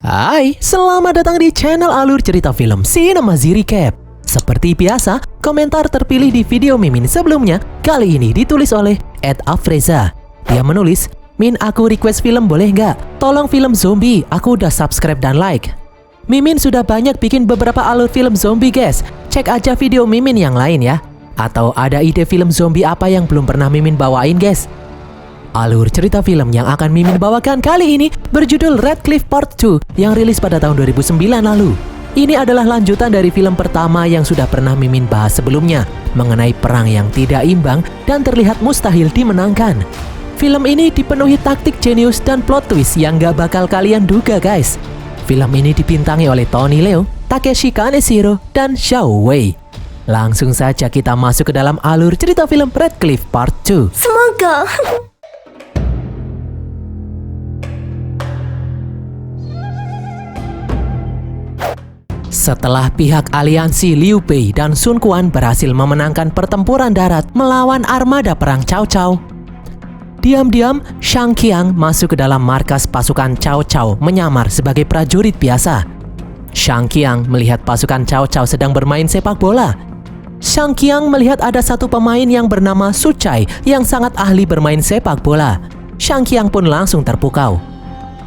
Hai, selamat datang di channel Alur Cerita Film Cinemazy Recap. Seperti biasa, komentar terpilih di video Mimin sebelumnya kali ini ditulis oleh @afreza. Dia menulis, "Min, aku request film boleh nggak? Tolong film zombie, aku udah subscribe dan like." Mimin sudah banyak bikin beberapa alur film zombie guys. Cek aja video Mimin yang lain ya. Atau ada ide film zombie apa yang belum pernah Mimin bawain guys? Alur cerita film yang akan Mimin bawakan kali ini berjudul Radcliffe Part 2 yang rilis pada tahun 2009 lalu. Ini adalah lanjutan dari film pertama yang sudah pernah Mimin bahas sebelumnya, mengenai perang yang tidak imbang dan terlihat mustahil dimenangkan. Film ini dipenuhi taktik jenius dan plot twist yang gak bakal kalian duga guys. Film ini dibintangi oleh Tony Leung, Takeshi Kaneshiro, dan Xiao Wei. Langsung saja kita masuk ke dalam alur cerita film Radcliffe Part 2. Semoga. Setelah pihak aliansi Liu Bei dan Sun Quan berhasil memenangkan pertempuran darat melawan armada perang Cao Cao, diam-diam Shang Qiang masuk ke dalam markas pasukan Cao Cao menyamar sebagai prajurit biasa. Shang Qiang melihat pasukan Cao Cao sedang bermain sepak bola. Shang Qiang melihat ada satu pemain yang bernama Su Chai yang sangat ahli bermain sepak bola. Shang Qiang pun langsung terpukau.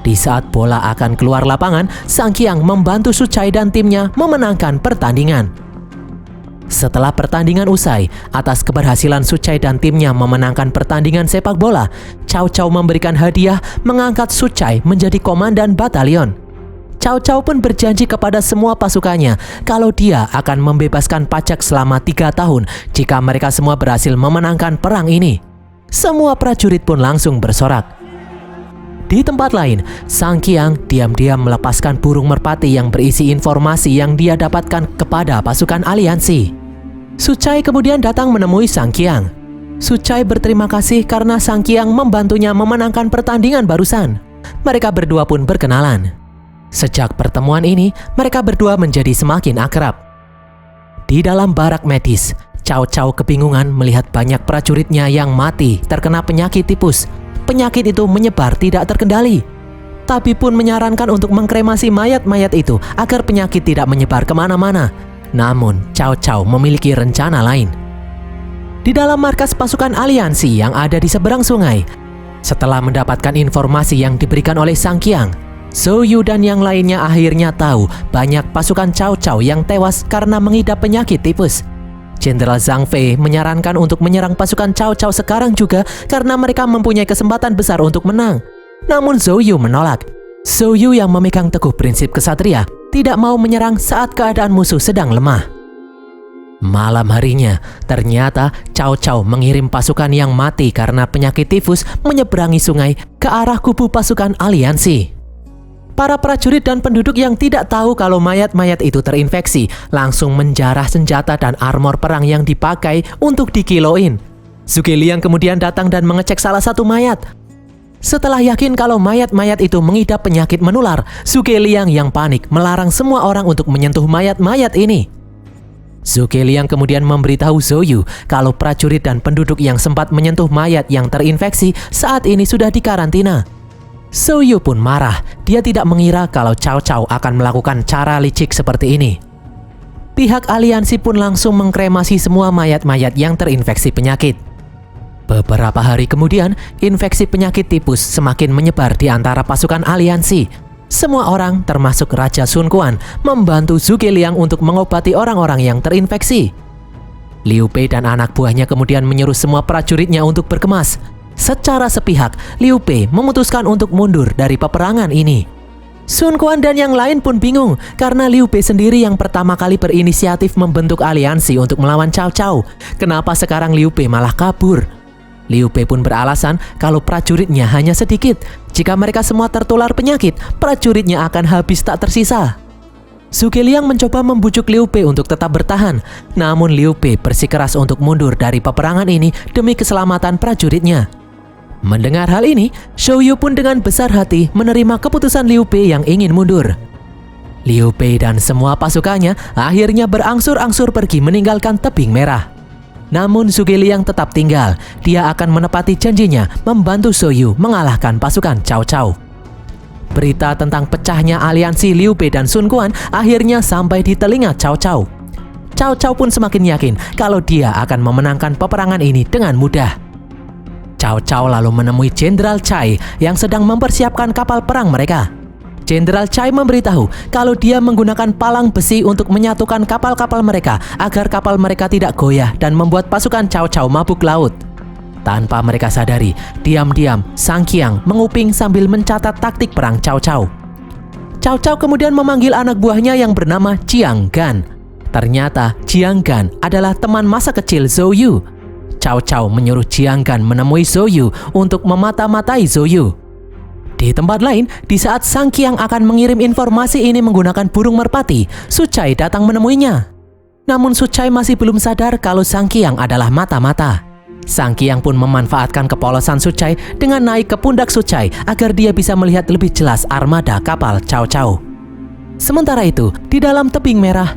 Di saat bola akan keluar lapangan, Shang Qiang membantu Su Chai dan timnya memenangkan pertandingan. Setelah pertandingan usai, atas keberhasilan Su Chai dan timnya memenangkan pertandingan sepak bola, Cao Cao memberikan hadiah mengangkat Su Chai menjadi komandan batalion. Cao Cao pun berjanji kepada semua pasukannya kalau dia akan membebaskan pajak selama 3 tahun jika mereka semua berhasil memenangkan perang ini. Semua prajurit pun langsung bersorak. Di tempat lain, Shang Qiang diam-diam melepaskan burung merpati yang berisi informasi yang dia dapatkan kepada pasukan aliansi. Su Chai kemudian datang menemui Shang Qiang. Su Chai berterima kasih karena Shang Qiang membantunya memenangkan pertandingan barusan. Mereka berdua pun berkenalan. Sejak pertemuan ini, mereka berdua menjadi semakin akrab. Di dalam barak medis, Cao Cao kebingungan melihat banyak prajuritnya yang mati terkena penyakit tipus. Penyakit itu menyebar tidak terkendali. Tapi pun menyarankan untuk mengkremasi mayat-mayat itu agar penyakit tidak menyebar kemana-mana. Namun, Cao Cao memiliki rencana lain. Di dalam markas pasukan aliansi yang ada di seberang sungai, setelah mendapatkan informasi yang diberikan oleh Shang Qiang, Zhou Yu dan yang lainnya akhirnya tahu banyak pasukan Cao Cao yang tewas karena mengidap penyakit tipus. Jenderal Zhang Fei menyarankan untuk menyerang pasukan Cao Cao sekarang juga karena mereka mempunyai kesempatan besar untuk menang. Namun Zhou Yu menolak. Zhou Yu yang memegang teguh prinsip kesatria tidak mau menyerang saat keadaan musuh sedang lemah. Malam harinya, ternyata Cao Cao mengirim pasukan yang mati karena penyakit tifus menyeberangi sungai ke arah kubu pasukan aliansi. Para prajurit dan penduduk yang tidak tahu kalau mayat-mayat itu terinfeksi langsung menjarah senjata dan armor perang yang dipakai untuk dikiloin. Zhuge Liang kemudian datang dan mengecek salah satu mayat. Setelah yakin kalau mayat-mayat itu mengidap penyakit menular, Zhuge Liang yang panik melarang semua orang untuk menyentuh mayat-mayat ini. Zhuge Liang kemudian memberitahu Zhou Yu kalau prajurit dan penduduk yang sempat menyentuh mayat yang terinfeksi saat ini sudah dikarantina. Zhou Yu pun marah, dia tidak mengira kalau Cao Cao akan melakukan cara licik seperti ini. Pihak aliansi pun langsung mengkremasi semua mayat-mayat yang terinfeksi penyakit. Beberapa hari kemudian, infeksi penyakit tipus semakin menyebar di antara pasukan aliansi. Semua orang, termasuk Raja Sun Quan, membantu Zhuge Liang untuk mengobati orang-orang yang terinfeksi. Liu Bei dan anak buahnya kemudian menyuruh semua prajuritnya untuk berkemas. Secara sepihak, Liu Bei memutuskan untuk mundur dari peperangan ini. Sun Quan dan yang lain pun bingung karena Liu Bei sendiri yang pertama kali berinisiatif membentuk aliansi untuk melawan Cao Cao. Kenapa sekarang Liu Bei malah kabur? Liu Bei pun beralasan kalau prajuritnya hanya sedikit. Jika mereka semua tertular penyakit, prajuritnya akan habis tak tersisa. Zhuge Liang mencoba membujuk Liu Bei untuk tetap bertahan. Namun Liu Bei bersikeras untuk mundur dari peperangan ini demi keselamatan prajuritnya. Mendengar hal ini, Zhou Yu pun dengan besar hati menerima keputusan Liu Bei yang ingin mundur. Liu Bei dan semua pasukannya akhirnya berangsur-angsur pergi meninggalkan tebing merah. Namun Zhuge Liang tetap tinggal. Dia akan menepati janjinya membantu Zhou Yu mengalahkan pasukan Cao Cao. Berita tentang pecahnya aliansi Liu Bei dan Sun Quan akhirnya sampai di telinga Cao Cao. Cao Cao pun semakin yakin kalau dia akan memenangkan peperangan ini dengan mudah. Cao Cao lalu menemui Jenderal Cai yang sedang mempersiapkan kapal perang mereka. Jenderal Cai memberitahu kalau dia menggunakan palang besi untuk menyatukan kapal-kapal mereka agar kapal mereka tidak goyah dan membuat pasukan Cao Cao mabuk laut. Tanpa mereka sadari, diam-diam Sang Qiang menguping sambil mencatat taktik perang Cao Cao. Cao Cao kemudian memanggil anak buahnya yang bernama Jiang Gan. Ternyata Jiang Gan adalah teman masa kecil Zhou Yu. Cao Cao menyuruh Jiang Gan menemui Zhou Yu untuk memata-matai Zhou Yu. Di tempat lain, di saat Sang Qiang akan mengirim informasi ini menggunakan burung merpati, Su Cai datang menemuinya. Namun Su Cai masih belum sadar kalau Sang Qiang adalah mata-mata. Sang Qiang pun memanfaatkan kepolosan Su Cai dengan naik ke pundak Su Cai agar dia bisa melihat lebih jelas armada kapal Cao Cao. Sementara itu, di dalam tebing merah,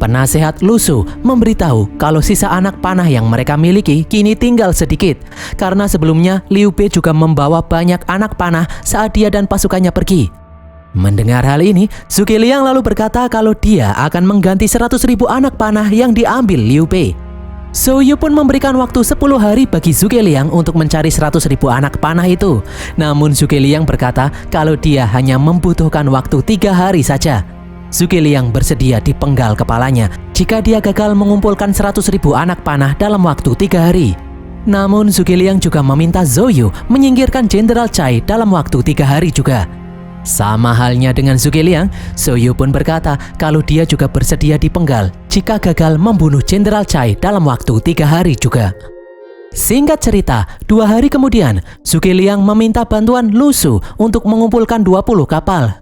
penasehat Lu Su memberitahu kalau sisa anak panah yang mereka miliki kini tinggal sedikit karena sebelumnya Liu Bei juga membawa banyak anak panah saat dia dan pasukannya pergi. Mendengar hal ini, Zhuge Liang lalu berkata kalau dia akan mengganti 100.000 anak panah yang diambil Liu Bei. Zhou Yu pun memberikan waktu 10 hari bagi Zhuge Liang untuk mencari 100.000 anak panah itu. Namun Zhuge Liang berkata kalau dia hanya membutuhkan waktu 3 hari saja. Zhuge Liang bersedia dipenggal kepalanya jika dia gagal mengumpulkan 100.000 anak panah dalam waktu 3 hari. Namun Zhuge Liang juga meminta Zhou Yu menyingkirkan Jenderal Cai dalam waktu 3 hari juga. Sama halnya dengan Zhuge Liang, Zhou Yu pun berkata kalau dia juga bersedia dipenggal jika gagal membunuh Jenderal Cai dalam waktu 3 hari juga. Singkat cerita, 2 hari kemudian, Zhuge Liang meminta bantuan Lu Su untuk mengumpulkan 20 kapal.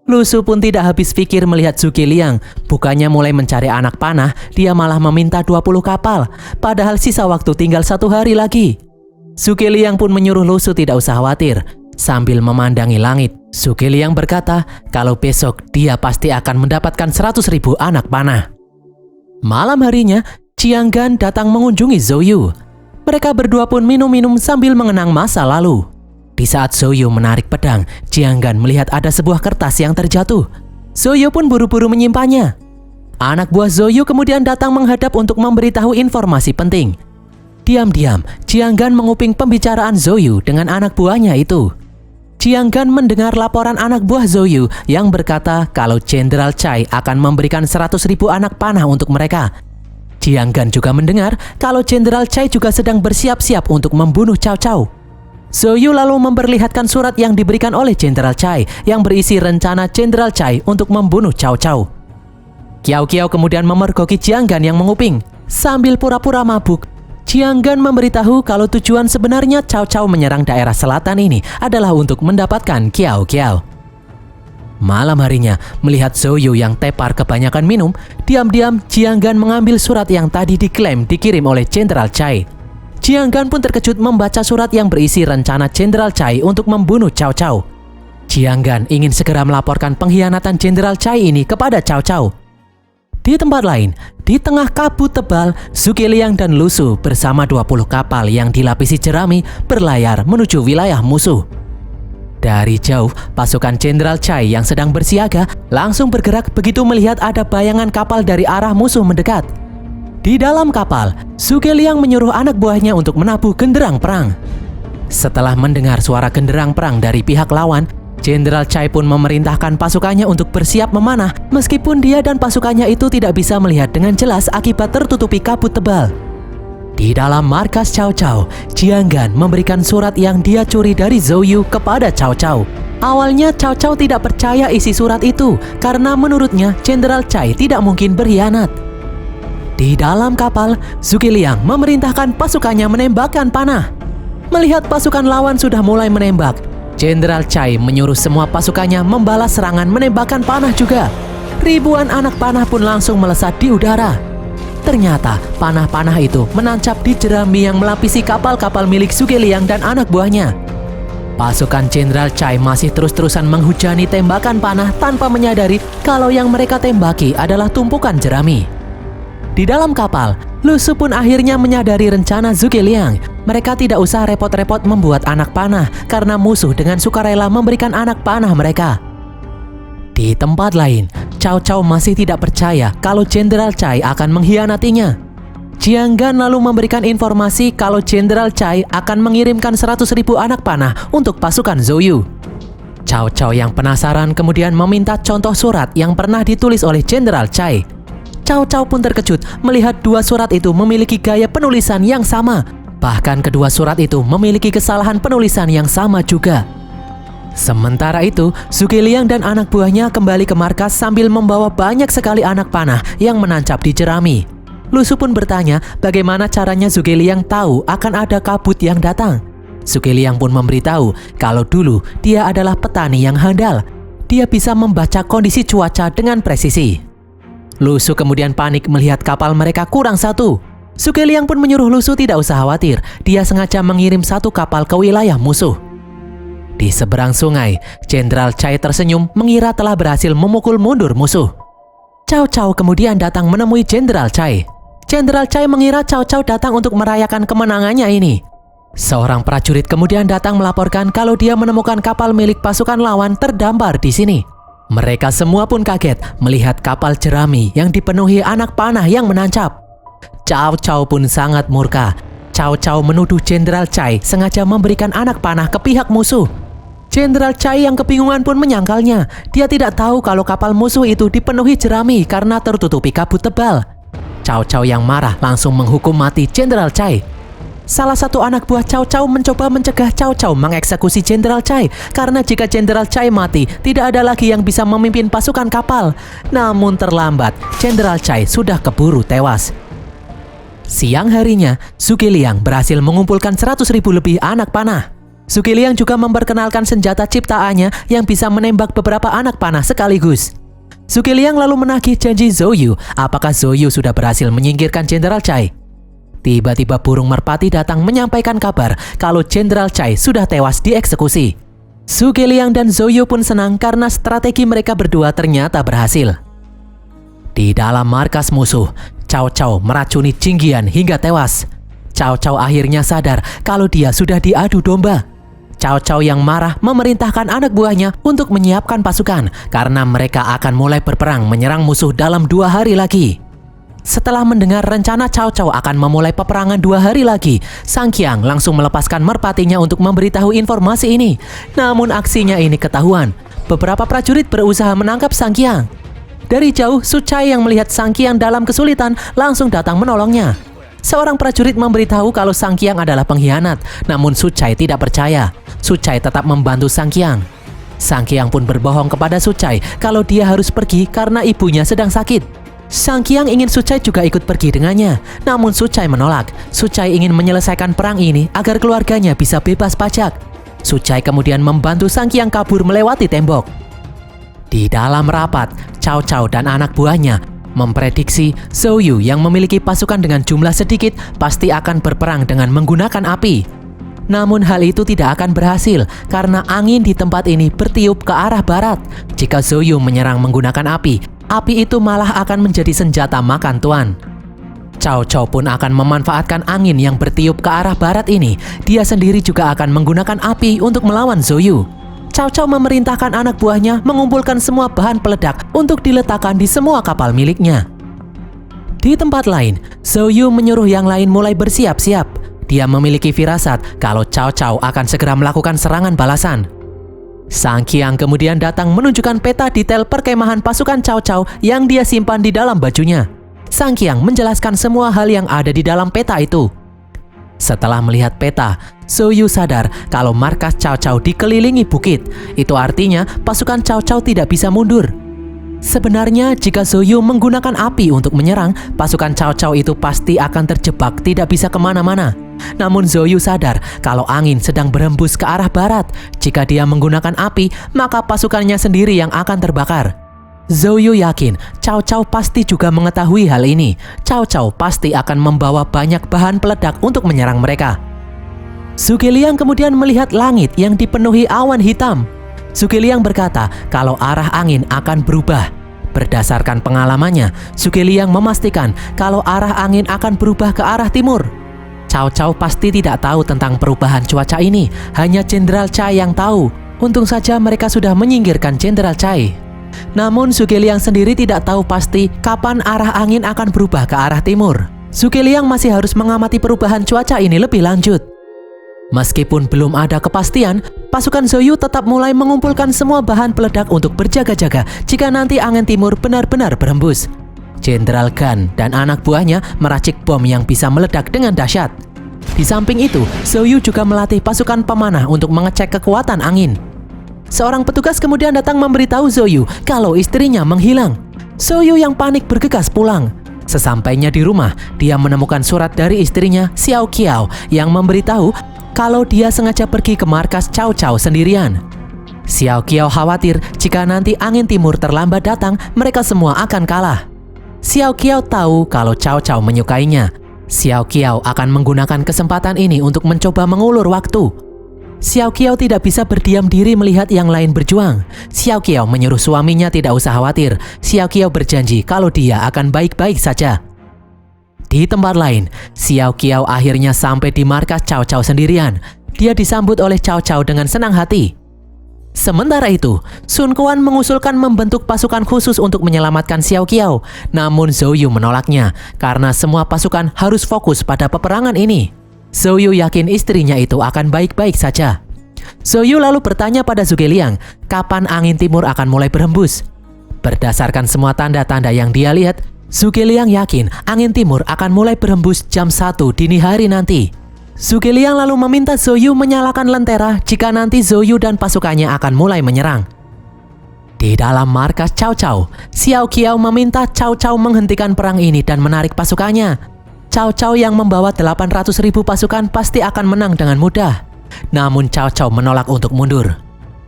Lu Su pun tidak habis pikir melihat Zhuge Liang. Bukannya mulai mencari anak panah, dia malah meminta 20 kapal. Padahal sisa waktu tinggal 1 hari lagi. Zhuge Liang pun menyuruh Lu Su tidak usah khawatir. Sambil memandangi langit, Zhuge Liang berkata kalau besok dia pasti akan mendapatkan 100.000 anak panah. Malam harinya, Jiang Gan datang mengunjungi Zhou Yu. Mereka berdua pun minum-minum sambil mengenang masa lalu. Di saat Zhou Yu menarik pedang, Jiang Gan melihat ada sebuah kertas yang terjatuh. Zhou Yu pun buru-buru menyimpannya. Anak buah Zhou Yu kemudian datang menghadap untuk memberitahu informasi penting. Diam-diam, Jiang Gan menguping pembicaraan Zhou Yu dengan anak buahnya itu. Jiang Gan mendengar laporan anak buah Zhou Yu yang berkata kalau Jenderal Cai akan memberikan 100.000 anak panah untuk mereka. Jiang Gan juga mendengar kalau Jenderal Cai juga sedang bersiap-siap untuk membunuh Cao Cao. Zhou Yu lalu memperlihatkan surat yang diberikan oleh Jenderal Cai yang berisi rencana Jenderal Cai untuk membunuh Cao Cao. Kiao Kiao kemudian memergoki Jiang Gan yang menguping. Sambil pura-pura mabuk, Jiang Gan memberitahu kalau tujuan sebenarnya Cao Cao menyerang daerah selatan ini adalah untuk mendapatkan Kiao Kiao. Malam harinya, melihat Zhou Yu yang tepar kebanyakan minum, diam-diam Jiang Gan mengambil surat yang tadi diklaim dikirim oleh Jenderal Cai. Jiang Gan pun terkejut membaca surat yang berisi rencana Jenderal Cai untuk membunuh Cao Cao. Jiang Gan ingin segera melaporkan pengkhianatan Jenderal Cai ini kepada Cao Cao. Di tempat lain, di tengah kabut tebal, Zhuge Liang dan Lu Su bersama 20 kapal yang dilapisi jerami berlayar menuju wilayah musuh. Dari jauh, pasukan Jenderal Cai yang sedang bersiaga langsung bergerak begitu melihat ada bayangan kapal dari arah musuh mendekat. Di dalam kapal, Zhuge Liang menyuruh anak buahnya untuk menabuh genderang perang. Setelah mendengar suara genderang perang dari pihak lawan, Jenderal Cai pun memerintahkan pasukannya untuk bersiap memanah meskipun dia dan pasukannya itu tidak bisa melihat dengan jelas akibat tertutupi kabut tebal. Di dalam markas Cao Cao, Jiang Gan memberikan surat yang dia curi dari Zhou Yu kepada Cao Cao. Awalnya Cao Cao tidak percaya isi surat itu karena menurutnya Jenderal Cai tidak mungkin berkhianat. Di dalam kapal, Zhuge Liang memerintahkan pasukannya menembakkan panah. Melihat pasukan lawan sudah mulai menembak, Jenderal Cai menyuruh semua pasukannya membalas serangan menembakkan panah juga. Ribuan anak panah pun langsung melesat di udara. Ternyata panah-panah itu menancap di jerami yang melapisi kapal-kapal milik Zhuge Liang dan anak buahnya. Pasukan Jenderal Cai masih terus-terusan menghujani tembakan panah tanpa menyadari kalau yang mereka tembaki adalah tumpukan jerami. Di dalam kapal, Lu Su pun akhirnya menyadari rencana Zhuge Liang. Mereka tidak usah repot-repot membuat anak panah karena musuh dengan sukarela memberikan anak panah mereka. Di tempat lain, Cao Cao masih tidak percaya kalau Jenderal Cai akan mengkhianatinya. Jiang Gan lalu memberikan informasi kalau Jenderal Cai akan mengirimkan 100.000 anak panah untuk pasukan Zhou Yu. Cao Cao yang penasaran kemudian meminta contoh surat yang pernah ditulis oleh Jenderal Cai. Cao Cao pun terkejut melihat dua surat itu memiliki gaya penulisan yang sama. Bahkan kedua surat itu memiliki kesalahan penulisan yang sama juga. Sementara itu, Zhuge Liang dan anak buahnya kembali ke markas sambil membawa banyak sekali anak panah yang menancap di jerami. Lu Su pun bertanya bagaimana caranya Zhuge Liang tahu akan ada kabut yang datang. Zhuge Liang pun memberitahu kalau dulu dia adalah petani yang handal. Dia bisa membaca kondisi cuaca dengan presisi. Lu Su kemudian panik melihat kapal mereka kurang satu. Zhuge Liang pun menyuruh Lu Su tidak usah khawatir. Dia sengaja mengirim satu kapal ke wilayah musuh. Di seberang sungai, Jenderal Cai tersenyum mengira telah berhasil memukul mundur musuh. Cao Cao kemudian datang menemui Jenderal Cai. Jenderal Cai mengira Cao Cao datang untuk merayakan kemenangannya ini. Seorang prajurit kemudian datang melaporkan kalau dia menemukan kapal milik pasukan lawan terdampar di sini. Mereka semua pun kaget melihat kapal jerami yang dipenuhi anak panah yang menancap. Cao Cao pun sangat murka. Cao Cao menuduh Jenderal Cai sengaja memberikan anak panah ke pihak musuh. Jenderal Cai yang kebingungan pun menyangkalnya. Dia tidak tahu kalau kapal musuh itu dipenuhi jerami karena tertutupi kabut tebal. Cao Cao yang marah langsung menghukum mati Jenderal Cai. Salah satu anak buah Cao Cao mencoba mencegah Cao Cao mengeksekusi Jenderal Cai karena jika Jenderal Cai mati, tidak ada lagi yang bisa memimpin pasukan kapal. Namun terlambat, Jenderal Cai sudah keburu tewas. Siang harinya, Zhuge Liang berhasil mengumpulkan 100.000 lebih anak panah. Zhuge Liang juga memperkenalkan senjata ciptaannya yang bisa menembak beberapa anak panah sekaligus. Zhuge Liang lalu menagih janji Zhou Yu apakah Zhou Yu sudah berhasil menyingkirkan Jenderal Cai. Tiba-tiba burung merpati datang menyampaikan kabar kalau Jenderal Cai sudah tewas dieksekusi. Zhuge Liang dan Zhou Yu pun senang karena strategi mereka berdua ternyata berhasil. Di dalam markas musuh, Cao Cao meracuni Jingyan hingga tewas. Cao Cao akhirnya sadar kalau dia sudah diadu domba. Cao Cao yang marah memerintahkan anak buahnya untuk menyiapkan pasukan karena mereka akan mulai berperang menyerang musuh dalam 2 hari lagi. Setelah mendengar rencana Cao Cao akan memulai peperangan 2 hari lagi, Sang Qiang langsung melepaskan merpatinya untuk memberitahu informasi ini. Namun aksinya ini ketahuan. Beberapa prajurit berusaha menangkap Sang Qiang. Dari jauh, Su Cai yang melihat Sang Qiang dalam kesulitan langsung datang menolongnya. Seorang prajurit memberitahu kalau Sang Qiang adalah pengkhianat, namun Su Cai tidak percaya. Su Cai tetap membantu Sang Qiang. Sang Qiang pun berbohong kepada Su Cai kalau dia harus pergi karena ibunya sedang sakit. Sang Qiang ingin Su Cai juga ikut pergi dengannya, namun Su Cai menolak. Su Cai ingin menyelesaikan perang ini agar keluarganya bisa bebas pajak. Su Cai kemudian membantu Sang Qiang kabur melewati tembok. Di dalam rapat, Cao Cao dan anak buahnya memprediksi Zhou Yu yang memiliki pasukan dengan jumlah sedikit pasti akan berperang dengan menggunakan api. Namun hal itu tidak akan berhasil karena angin di tempat ini bertiup ke arah barat. Jika Zhou Yu menyerang menggunakan api itu malah akan menjadi senjata makan tuan. Cao Cao pun akan memanfaatkan angin yang bertiup ke arah barat ini. Dia sendiri juga akan menggunakan api untuk melawan Zhou Yu. Cao Cao memerintahkan anak buahnya mengumpulkan semua bahan peledak untuk diletakkan di semua kapal miliknya. Di tempat lain, Zhou Yu menyuruh yang lain mulai bersiap-siap. Dia memiliki firasat kalau Cao Cao akan segera melakukan serangan balasan. Sang Qiang kemudian datang menunjukkan peta detail perkemahan pasukan Cao Cao yang dia simpan di dalam bajunya. Sang Qiang menjelaskan semua hal yang ada di dalam peta itu. Setelah melihat peta, Zhou Yu sadar kalau markas Cao Cao dikelilingi bukit. Itu artinya pasukan Cao Cao tidak bisa mundur. Sebenarnya jika Zhou Yu menggunakan api untuk menyerang, pasukan Cao Cao itu pasti akan terjebak tidak bisa kemana-mana. Namun Zhou Yu sadar kalau angin sedang berhembus ke arah barat. Jika dia menggunakan api, maka pasukannya sendiri yang akan terbakar. Zhou Yu yakin Cao Cao pasti juga mengetahui hal ini. Cao Cao pasti akan membawa banyak bahan peledak untuk menyerang mereka. Zhuge Liang kemudian melihat langit yang dipenuhi awan hitam. Zhuge Liang berkata kalau arah angin akan berubah. Berdasarkan pengalamannya, Zhuge Liang memastikan kalau arah angin akan berubah ke arah timur. Cao Cao pasti tidak tahu tentang perubahan cuaca ini, hanya Jenderal Cai yang tahu. Untung saja mereka sudah menyingkirkan Jenderal Cai. Namun Zhuge Liang sendiri tidak tahu pasti kapan arah angin akan berubah ke arah timur. Zhuge Liang masih harus mengamati perubahan cuaca ini lebih lanjut. Meskipun belum ada kepastian, pasukan Zhou Yu tetap mulai mengumpulkan semua bahan peledak untuk berjaga-jaga jika nanti angin timur benar-benar berhembus. Jenderal Gan dan anak buahnya meracik bom yang bisa meledak dengan dahsyat. Di samping itu, Zhou Yu juga melatih pasukan pemanah untuk mengecek kekuatan angin. Seorang petugas kemudian datang memberitahu Zhou Yu kalau istrinya menghilang. Zhou Yu yang panik bergegas pulang. Sesampainya di rumah, dia menemukan surat dari istrinya, Xiao Qiao, yang memberitahu kalau dia sengaja pergi ke markas Cao Cao sendirian. Xiao Qiao khawatir jika nanti angin timur terlambat datang, mereka semua akan kalah. Xiao Qiao tahu kalau Cao Cao menyukainya. Xiao Qiao akan menggunakan kesempatan ini untuk mencoba mengulur waktu. Xiao Qiao tidak bisa berdiam diri melihat yang lain berjuang. Xiao Qiao menyuruh suaminya tidak usah khawatir. Xiao Qiao berjanji kalau dia akan baik-baik saja. Di tempat lain, Xiao Qiao akhirnya sampai di markas Cao Cao sendirian. Dia disambut oleh Cao Cao dengan senang hati. Sementara itu, Sun Quan mengusulkan membentuk pasukan khusus untuk menyelamatkan Xiao Qiao. Namun Zhou Yu menolaknya karena semua pasukan harus fokus pada peperangan ini. Zhou Yu yakin istrinya itu akan baik-baik saja. Zhou Yu lalu bertanya pada Zhuge Liang, kapan angin timur akan mulai berhembus? Berdasarkan semua tanda-tanda yang dia lihat, Zhuge Liang yakin angin timur akan mulai berhembus jam 1 dini hari nanti. Zhuge Liang lalu meminta Zhou Yu menyalakan lentera jika nanti Zhou Yu dan pasukannya akan mulai menyerang. Di dalam markas Cao Cao, Xiao Qiao meminta Cao Cao menghentikan perang ini dan menarik pasukannya. Cao Cao yang membawa 800.000 pasukan pasti akan menang dengan mudah. Namun Cao Cao menolak untuk mundur.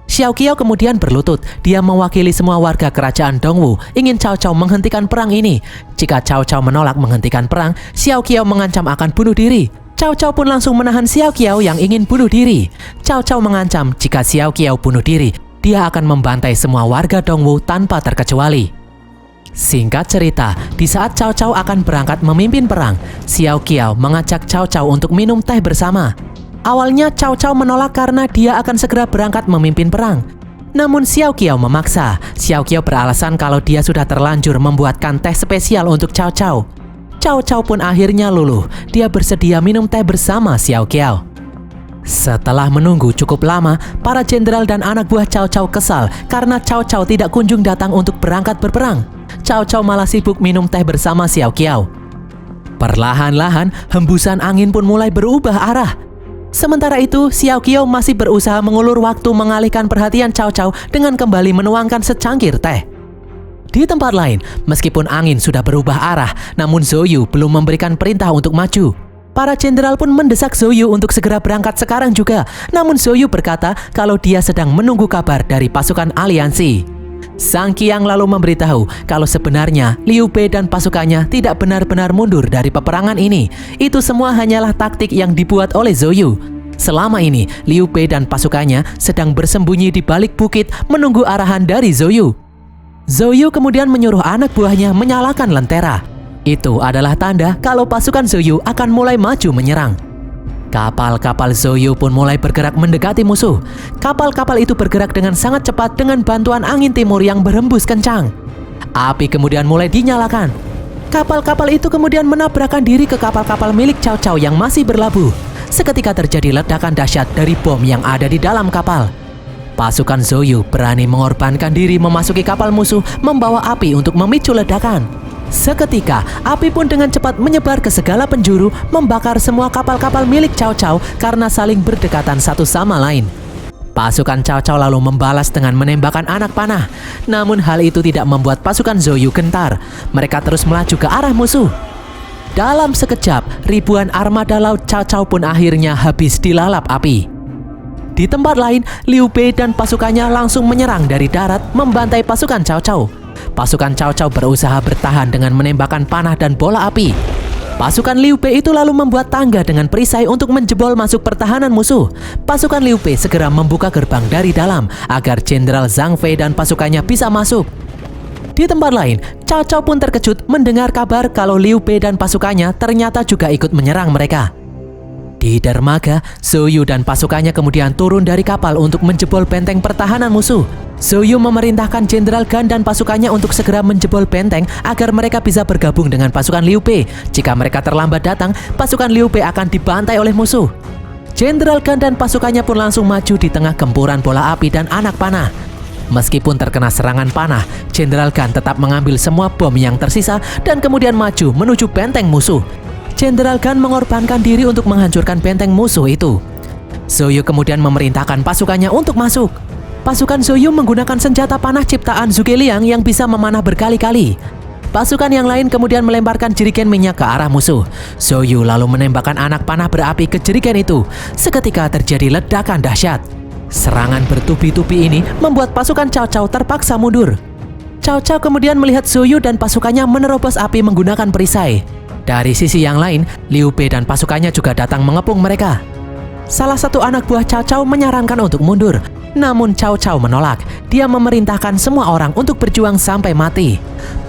Xiao Qiao kemudian berlutut. Dia mewakili semua warga kerajaan Dongwu ingin Cao Cao menghentikan perang ini. Jika Cao Cao menolak menghentikan perang, Xiao Qiao mengancam akan bunuh diri. Cao Cao pun langsung menahan Xiao Qiao yang ingin bunuh diri. Cao Cao mengancam jika Xiao Qiao bunuh diri, dia akan membantai semua warga Dongwu tanpa terkecuali. Singkat cerita, di saat Cao Cao akan berangkat memimpin perang, Xiao Qiao mengajak Cao Cao untuk minum teh bersama. Awalnya Cao Cao menolak karena dia akan segera berangkat memimpin perang. Namun Xiao Qiao memaksa. Xiao Qiao beralasan kalau dia sudah terlanjur membuatkan teh spesial untuk Cao Cao. Cao Cao pun akhirnya luluh. Dia bersedia minum teh bersama Xiao Qiao. Setelah menunggu cukup lama, para jenderal dan anak buah Cao Cao kesal karena Cao Cao tidak kunjung datang untuk berangkat berperang. Cao Cao malah sibuk minum teh bersama Xiao Qiao. Perlahan-lahan, hembusan angin pun mulai berubah arah. Sementara itu, Xiao Qiao masih berusaha mengulur waktu mengalihkan perhatian Cao Cao dengan kembali menuangkan secangkir teh. Di tempat lain, meskipun angin sudah berubah arah, namun Zhou Yu belum memberikan perintah untuk maju. Para jenderal pun mendesak Zhou Yu untuk segera berangkat sekarang juga. Namun Zhou Yu berkata kalau dia sedang menunggu kabar dari pasukan aliansi. Sang Qiang lalu memberitahu kalau sebenarnya Liu Bei dan pasukannya tidak benar-benar mundur dari peperangan ini. Itu semua hanyalah taktik yang dibuat oleh Zhou Yu. Selama ini, Liu Bei dan pasukannya sedang bersembunyi di balik bukit menunggu arahan dari Zhou Yu. Zhou Yu kemudian menyuruh anak buahnya menyalakan lentera. Itu adalah tanda kalau pasukan Zhou Yu akan mulai maju menyerang. Kapal-kapal Zhou Yu pun mulai bergerak mendekati musuh. Kapal-kapal itu bergerak dengan sangat cepat dengan bantuan angin timur yang berhembus kencang. Api kemudian mulai dinyalakan. Kapal-kapal itu kemudian menabrakkan diri ke kapal-kapal milik Cao Cao yang masih berlabuh. Seketika terjadi ledakan dahsyat dari bom yang ada di dalam kapal. Pasukan Zhou Yu berani mengorbankan diri memasuki kapal musuh membawa api untuk memicu ledakan. Seketika, api pun dengan cepat menyebar ke segala penjuru, membakar semua kapal-kapal milik Cao Cao karena saling berdekatan satu sama lain. Pasukan Cao Cao lalu membalas dengan menembakkan anak panah. Namun hal itu tidak membuat pasukan Zhou Yu gentar. Mereka terus melaju ke arah musuh. Dalam sekejap, ribuan armada laut Cao Cao pun akhirnya habis dilalap api. Di tempat lain, Liu Bei dan pasukannya langsung menyerang dari darat membantai pasukan Cao Cao. Pasukan Cao Cao berusaha bertahan dengan menembakkan panah dan bola api. Pasukan Liu Bei itu lalu membuat tangga dengan perisai untuk menjebol masuk pertahanan musuh. Pasukan Liu Bei segera membuka gerbang dari dalam agar Jenderal Zhang Fei dan pasukannya bisa masuk. Di tempat lain, Cao Cao pun terkejut mendengar kabar kalau Liu Bei dan pasukannya ternyata juga ikut menyerang mereka. Di dermaga, Zhou Yu dan pasukannya kemudian turun dari kapal untuk menjebol benteng pertahanan musuh. Zhou Yu memerintahkan Jenderal Gan dan pasukannya untuk segera menjebol benteng agar mereka bisa bergabung dengan pasukan Liu Bei. Jika mereka terlambat datang, pasukan Liu Bei akan dibantai oleh musuh. Jenderal Gan dan pasukannya pun langsung maju di tengah gempuran bola api dan anak panah. Meskipun terkena serangan panah, Jenderal Gan tetap mengambil semua bom yang tersisa dan kemudian maju menuju benteng musuh. Jenderal Gan mengorbankan diri untuk menghancurkan benteng musuh itu. Zhou Yu kemudian memerintahkan pasukannya untuk masuk. Pasukan Zhou Yu menggunakan senjata panah ciptaan Zhuge Liang yang bisa memanah berkali-kali. Pasukan yang lain kemudian melemparkan jerigen minyak ke arah musuh. Zhou Yu lalu menembakkan anak panah berapi ke jerigen itu. Seketika terjadi ledakan dahsyat. Serangan bertubi-tubi ini membuat pasukan Cao Cao terpaksa mundur. Cao Cao kemudian melihat Zhou Yu dan pasukannya menerobos api menggunakan perisai. Dari sisi yang lain, Liu Bei dan pasukannya juga datang mengepung mereka. Salah satu anak buah Cao Cao menyarankan untuk mundur, namun Cao Cao menolak. Dia memerintahkan semua orang untuk berjuang sampai mati.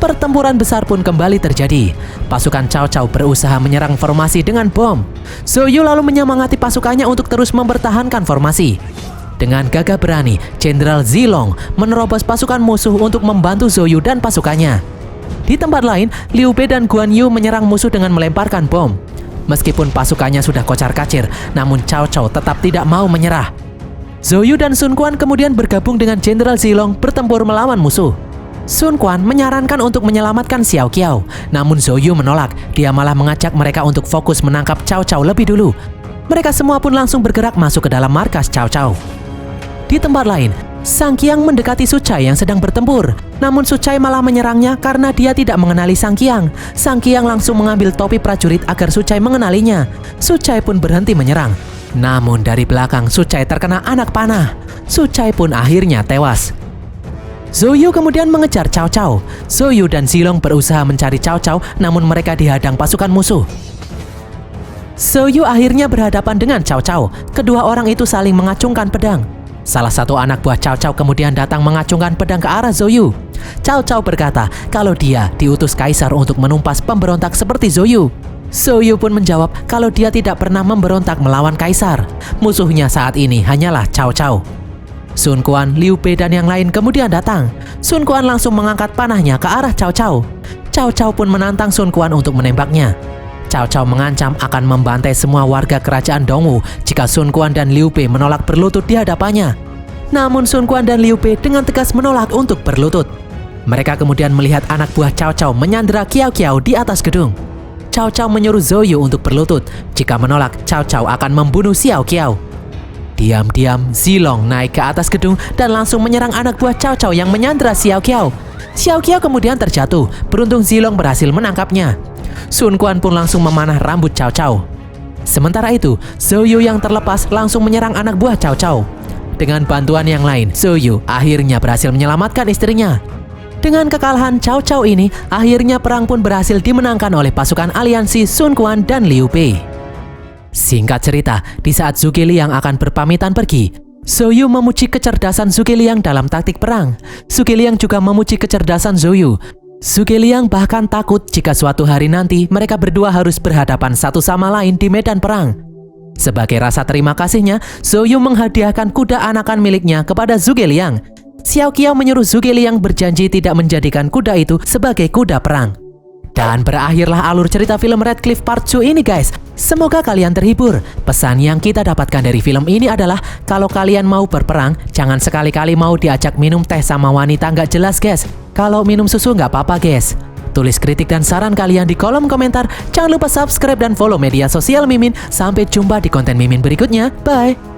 Pertempuran besar pun kembali terjadi. Pasukan Cao Cao berusaha menyerang formasi dengan bom. Zhou Yu lalu menyemangati pasukannya untuk terus mempertahankan formasi. Dengan gagah berani, Jenderal Zilong menerobos pasukan musuh untuk membantu Zhou Yu dan pasukannya. Di tempat lain, Liu Bei dan Guan Yu menyerang musuh dengan melemparkan bom. Meskipun pasukannya sudah kocar-kacir, namun Cao Cao tetap tidak mau menyerah. Zhou Yu dan Sun Quan kemudian bergabung dengan Jenderal Zilong bertempur melawan musuh. Sun Quan menyarankan untuk menyelamatkan Xiao Qiao, namun Zhou Yu menolak. Dia malah mengajak mereka untuk fokus menangkap Cao Cao lebih dulu. Mereka semua pun langsung bergerak masuk ke dalam markas Cao Cao. Di tempat lain, Sang Qiang mendekati Su Cai yang sedang bertempur. Namun Su Cai malah menyerangnya karena dia tidak mengenali Sang Qiang. Sang Qiang langsung mengambil topi prajurit agar Su Cai mengenalinya. Su Cai pun berhenti menyerang. Namun dari belakang Su Cai terkena anak panah. Su Cai pun akhirnya tewas. Zhou Yu kemudian mengejar Cao Cao. Zhou Yu dan Zilong berusaha mencari Cao Cao, namun mereka dihadang pasukan musuh. Zhou Yu akhirnya berhadapan dengan Cao Cao. Kedua orang itu saling mengacungkan pedang. Salah satu anak buah Cao Cao kemudian datang mengacungkan pedang ke arah Zhou Yu. Cao Cao berkata kalau dia diutus kaisar untuk menumpas pemberontak seperti Zhou Yu. Zhou Yu pun menjawab kalau dia tidak pernah memberontak melawan kaisar. Musuhnya saat ini hanyalah Cao Cao. Sun Quan, Liu Bei dan yang lain kemudian datang. Sun Quan langsung mengangkat panahnya ke arah Cao Cao. Cao Cao pun menantang Sun Quan untuk menembaknya. Cao Cao mengancam akan membantai semua warga kerajaan Dongwu jika Sun Quan dan Liu Bei menolak berlutut di hadapannya. Namun Sun Quan dan Liu Bei dengan tegas menolak untuk berlutut. Mereka kemudian melihat anak buah Cao Cao menyandera Qiao Qiao di atas gedung. Cao Cao menyuruh Zhou Yu untuk berlutut. Jika menolak, Cao Cao akan membunuh Xiao Qiao. Diam-diam, Zilong naik ke atas gedung dan langsung menyerang anak buah Cao Cao yang menyandera Xiao Qiao. Xiao Qiao kemudian terjatuh. Beruntung Zilong berhasil menangkapnya. Sun Quan pun langsung memanah rambut Cao Cao. Sementara itu, Zhou Yu yang terlepas langsung menyerang anak buah Cao Cao. Dengan bantuan yang lain, Zhou Yu akhirnya berhasil menyelamatkan istrinya. Dengan kekalahan Cao Cao ini, akhirnya perang pun berhasil dimenangkan oleh pasukan aliansi Sun Quan dan Liu Bei. Singkat cerita, di saat Zhuge Liang akan berpamitan pergi, Zhou Yu memuji kecerdasan Zhuge Liang dalam taktik perang. Zhuge Liang juga memuji kecerdasan Zhou Yu. Zhuge Liang bahkan takut jika suatu hari nanti mereka berdua harus berhadapan satu sama lain di medan perang. Sebagai rasa terima kasihnya, Zhou Yu menghadiahkan kuda anakan miliknya kepada Zhuge Liang. Xiao Qiao menyuruh Zhuge Liang berjanji tidak menjadikan kuda itu sebagai kuda perang. Dan berakhirlah alur cerita film Red Cliff Part 2 ini guys. Semoga kalian terhibur. Pesan yang kita dapatkan dari film ini adalah kalau kalian mau berperang, jangan sekali-kali mau diajak minum teh sama wanita nggak jelas guys. Kalau minum susu nggak apa-apa guys. Tulis kritik dan saran kalian di kolom komentar. Jangan lupa subscribe dan follow media sosial Mimin. Sampai jumpa di konten Mimin berikutnya. Bye!